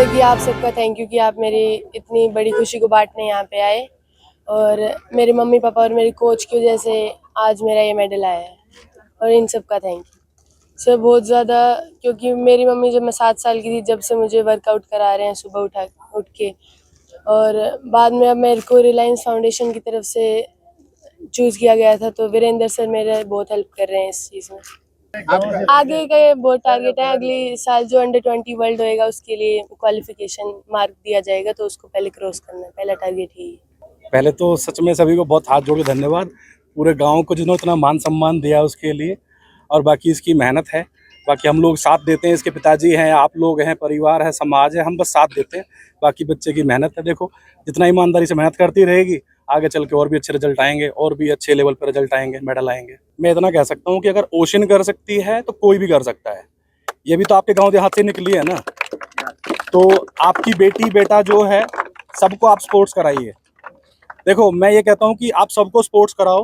कि आप सबका थैंक यू कि आप मेरी इतनी बड़ी खुशी को बांटने यहाँ पे आए, और मेरे मम्मी पापा और मेरे कोच की वजह से आज मेरा ये मेडल आया है, और इन सब का थैंक यू सर बहुत ज़्यादा। क्योंकि मेरी मम्मी जब मैं 7 साल की थी जब से मुझे वर्कआउट करा रहे हैं सुबह उठ के, और बाद में अब मेरे को रिलायंस फाउंडेशन की तरफ से चूज़ किया गया था, तो वीरेंद्र सर मेरा बहुत हेल्प कर रहे हैं इस चीज़ में। आगे का ये बहुत टारगेट है, अगले साल जो अंडर 20 वर्ल्ड होएगा उसके लिए क्वालिफिकेशन मार्क दिया जाएगा, तो उसको पहले क्रॉस करना है, पहला टारगेट ही है। पहले तो सच में सभी को बहुत हाथ जोड़ के धन्यवाद, पूरे गांव को जिन्होंने इतना मान सम्मान दिया उसके लिए, और बाकी इसकी मेहनत है। बाकी हम लोग साथ देते हैं, इसके पिताजी हैं, आप लोग हैं, परिवार है, समाज है, हम बस साथ देते हैं। बाकी बच्चे की मेहनत है, देखो जितना ईमानदारी से मेहनत करती रहेगी आगे चल के और भी अच्छे रिजल्ट आएंगे, और भी अच्छे लेवल पर रिजल्ट आएंगे, मेडल आएंगे। मैं इतना कह सकता हूँ कि अगर ओशन कर सकती है तो कोई भी कर सकता है। ये भी तो आपके गाँव देहात से निकली है ना, तो आपकी बेटी बेटा जो है सबको आप स्पोर्ट्स कराइए। देखो मैं ये कहता हूँ कि आप सबको स्पोर्ट्स कराओ,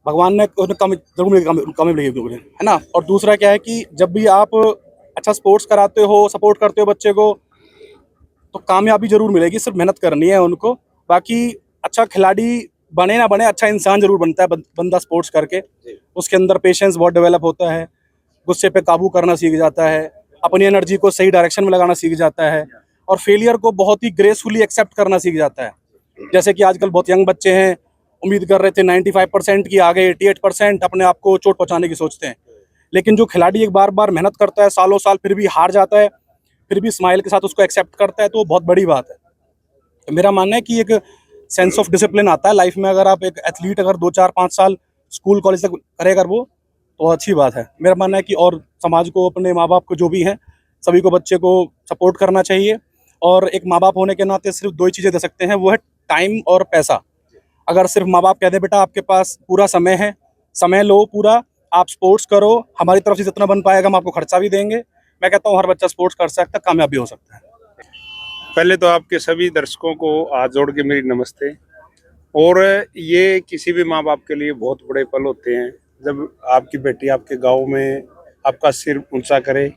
भगवान ने कमी जरूर कमी लगी है ना। और दूसरा क्या है कि जब भी आप अच्छा स्पोर्ट्स कराते हो, सपोर्ट करते हो बच्चे को, तो कामयाबी जरूर मिलेगी, सिर्फ मेहनत करनी है उनको। बाकी अच्छा खिलाड़ी बने ना बने, अच्छा इंसान जरूर बनता है बंदा स्पोर्ट्स करके। उसके अंदर पेशेंस बहुत डेवलप होता है, गुस्से पे काबू करना सीख जाता है, अपनी एनर्जी को सही डायरेक्शन में लगाना सीख जाता है, और फेलियर को बहुत ही ग्रेसफुली एक्सेप्ट करना सीख जाता है। जैसे कि आजकल बहुत यंग बच्चे हैं, उम्मीद कर रहे थे 95% की, आ गए 88%, अपने आप को चोट पहुंचाने की सोचते हैं। लेकिन जो खिलाड़ी एक बार बार मेहनत करता है सालों साल, फिर भी हार जाता है, फिर भी स्माइल के साथ उसको एक्सेप्ट करता है, तो वो बहुत बड़ी बात है। तो मेरा मानना है कि एक सेंस ऑफ डिसिप्लिन आता है लाइफ में, अगर आप एक एथलीट अगर 2 4 5 साल स्कूल कॉलेज तक करेगा वो, तो अच्छी बात है। मेरा मानना है कि और समाज को, अपने माँ बाप को, जो भी हैं सभी को बच्चे को सपोर्ट करना चाहिए। और एक माँ बाप होने के नाते सिर्फ 2 ही चीज़ें दे सकते हैं, वो है टाइम और पैसा। अगर सिर्फ माँ बाप कह दें बेटा आपके पास पूरा समय है, समय लो पूरा, आप स्पोर्ट्स करो, हमारी तरफ से जितना बन पाएगा हम आपको खर्चा भी देंगे, मैं कहता हूँ हर बच्चा स्पोर्ट्स कर सकता है, कामयाब भी हो सकता है। पहले तो आपके सभी दर्शकों को हाथ जोड़ के मेरी नमस्ते। और ये किसी भी माँ बाप के लिए बहुत बड़े पल होते हैं जब आपकी बेटी आपके गांव में आपका सिर ऊंचा करे।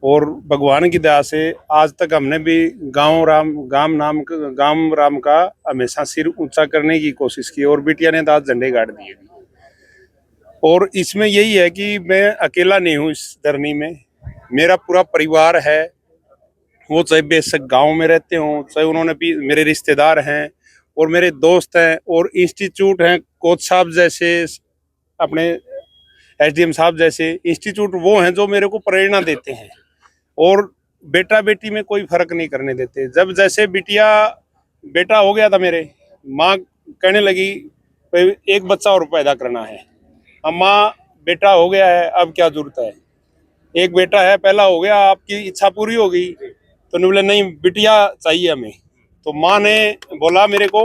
और भगवान की दया से आज तक हमने भी गांव राम का हमेशा सिर ऊंचा करने की कोशिश की, और बिटिया ने तो आज झंडे गाड़ दिए। और इसमें यही है कि मैं अकेला नहीं हूँ इस धरनी में, मेरा पूरा परिवार है। वो चाहे बेशक गांव में रहते हों, चाहे उन्होंने भी मेरे रिश्तेदार हैं और मेरे दोस्त हैं, और इंस्टीट्यूट हैं, कोच साहब जैसे, अपने एसडीएम साहब जैसे इंस्टीट्यूट वो हैं जो मेरे को प्रेरणा देते हैं, और बेटा बेटी में कोई फर्क नहीं करने देते। जब जैसे बेटा हो गया था मेरे, माँ कहने लगी एक बच्चा और पैदा करना है। अब माँ बेटा हो गया है, अब क्या जरूरत है, एक बेटा है पहला हो गया, आपकी इच्छा पूरी हो गई। तो ने बोले नहीं बिटिया चाहिए हमें। तो माँ ने बोला मेरे को,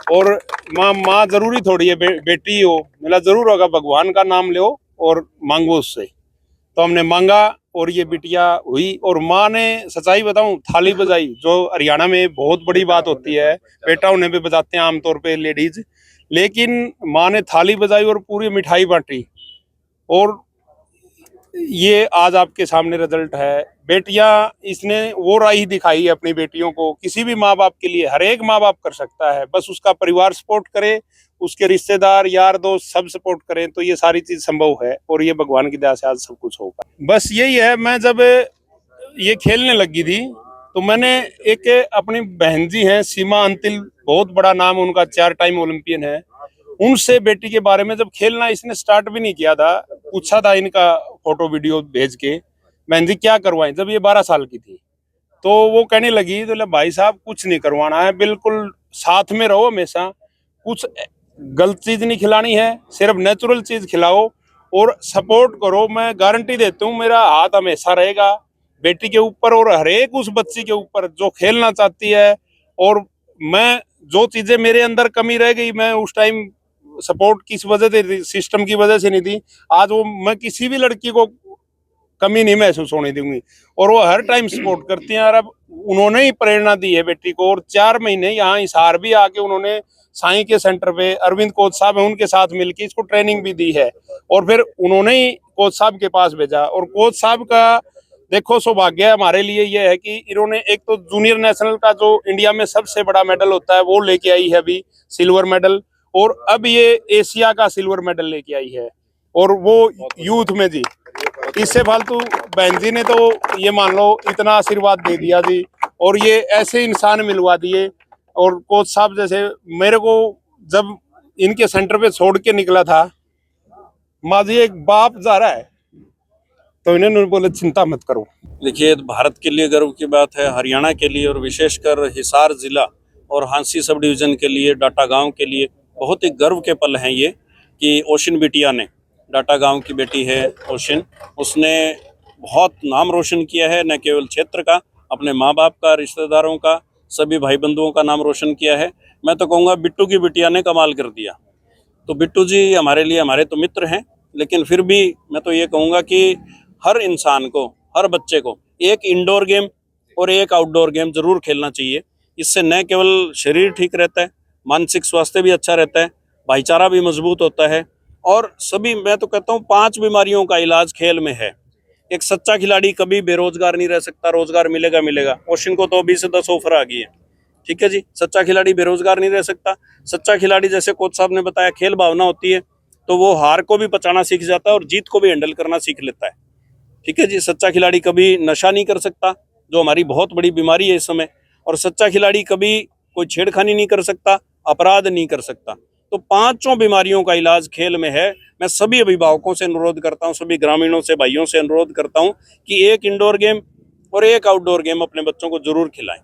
और माँ जरूरी थोड़ी है बेटी हो, मेरा जरूर होगा, भगवान का नाम लो और मांगो उससे। तो हमने मांगा और ये बिटिया हुई। और माँ ने सच्चाई बताऊं थाली बजाई, जो हरियाणा में बहुत बड़ी बात होती है, बेटा उन्हें भी बजाते हैं आमतौर पे लेडीज, लेकिन माँ ने थाली बजाई और पूरी मिठाई बांटी। और ये आज आपके सामने रिजल्ट है। बेटियां, इसने वो राह दिखाई अपनी बेटियों को, किसी भी माँ बाप के लिए हर एक माँ बाप कर सकता है, बस उसका परिवार सपोर्ट करे, उसके रिश्तेदार यार दोस्त सब सपोर्ट करें तो ये सारी चीज संभव है। और ये भगवान की दया से आज सब कुछ होगा। बस यही है, मैं जब ये खेलने लगी थी तो मैंने एक अपनी बहन जी हैं सीमा अंतिल, बहुत बड़ा नाम उनका, 4 टाइम ओलंपियन है, उनसे बेटी के बारे में, जब खेलना इसने स्टार्ट भी नहीं किया था, पूछा था इनका फोटो वीडियो भेज के, बहन जी क्या करवाएं, जब ये 12 साल की थी। तो वो कहने लगी, तो भाई साहब कुछ नहीं करवाना है, बिल्कुल साथ में रहो हमेशा, कुछ गलत चीज नहीं खिलानी है, सिर्फ नेचुरल चीज खिलाओ और सपोर्ट करो। मैं गारंटी देता हूँ मेरा हाथ हमेशा रहेगा बेटी के ऊपर और हर एक उस बच्ची के ऊपर जो खेलना चाहती है। और मैं जो चीजें मेरे अंदर कमी रह गई, मैं उस टाइम सपोर्ट किस वजह से, सिस्टम की वजह से नहीं थी, आज वो मैं किसी भी लड़की को कमी नहीं महसूस होने दूंगी। और वो हर टाइम सपोर्ट करती हैं। और अब उन्होंने ही प्रेरणा दी है बेटी को, और 4 महीने यहाँ हिसार भी आके उन्होंने साईं के सेंटर पे अरविंद कोच साहब है उनके साथ मिलकर इसको ट्रेनिंग भी दी है। और फिर उन्होंने ही कोच साहब के पास भेजा, और कोच साहब का देखो सौभाग्य हमारे लिए ये है कि इन्होंने एक तो जूनियर नेशनल का जो इंडिया में सबसे बड़ा मेडल होता है वो लेके आई है अभी, सिल्वर मेडल, और अब ये एशिया का सिल्वर मेडल लेके आई है, और वो यूथ में जी। इससे फालतू बहन जी ने तो ये मान लो इतना आशीर्वाद दे दिया जी, और ये ऐसे इंसान मिलवा दिए। और कोच साहब जैसे मेरे को जब इनके सेंटर पे छोड़ के निकला था, माँ जी एक बाप जा रहा है, तो इन्होंने बोले चिंता मत करो। देखिए, भारत के लिए गर्व की बात है, हरियाणा के लिए और विशेषकर हिसार जिला और हांसी सब डिवीज़न के लिए, डाटा गांव के लिए बहुत ही गर्व के पल हैं ये कि ओशिन बिटिया ने, डाटा गांव की बेटी है ओशिन, उसने बहुत नाम रोशन किया है, न केवल क्षेत्र का, अपने माँ बाप का, रिश्तेदारों का, सभी भाई बंधुओं का नाम रोशन किया है। मैं तो कहूँगा बिट्टू की बिटिया ने कमाल कर दिया। तो बिट्टू जी हमारे लिए, हमारे तो मित्र हैं, लेकिन फिर भी मैं तो ये कहूँगा कि हर इंसान को, हर बच्चे को एक इंडोर गेम और एक आउटडोर गेम जरूर खेलना चाहिए। इससे न केवल शरीर ठीक रहता है, मानसिक स्वास्थ्य भी अच्छा रहता है, भाईचारा भी मजबूत होता है, और सभी, मैं तो कहता हूँ 5 बीमारियों का इलाज खेल में है। एक सच्चा खिलाड़ी कभी बेरोजगार नहीं रह सकता, रोजगार मिलेगा मिलेगा। ओशिन को तो 20 से 10 ऑफर आ गई है, ठीक है जी। सच्चा खिलाड़ी बेरोजगार नहीं रह सकता। सच्चा खिलाड़ी, जैसे कोच साहब ने बताया, खेल भावना होती है, तो वो हार को भी पचाना सीख जाता है और जीत को भी हैंडल करना सीख लेता है, ठीक है जी। सच्चा खिलाड़ी कभी नशा नहीं कर सकता, जो हमारी बहुत बड़ी बीमारी है इस समय, और सच्चा खिलाड़ी कभी कोई छेड़खानी नहीं कर सकता, अपराध नहीं कर सकता। तो 5 बीमारियों का इलाज खेल में है। मैं सभी अभिभावकों से अनुरोध करता हूं, सभी ग्रामीणों से, भाइयों से अनुरोध करता हूं कि एक इंडोर गेम और एक आउटडोर गेम अपने बच्चों को जरूर खिलाएं।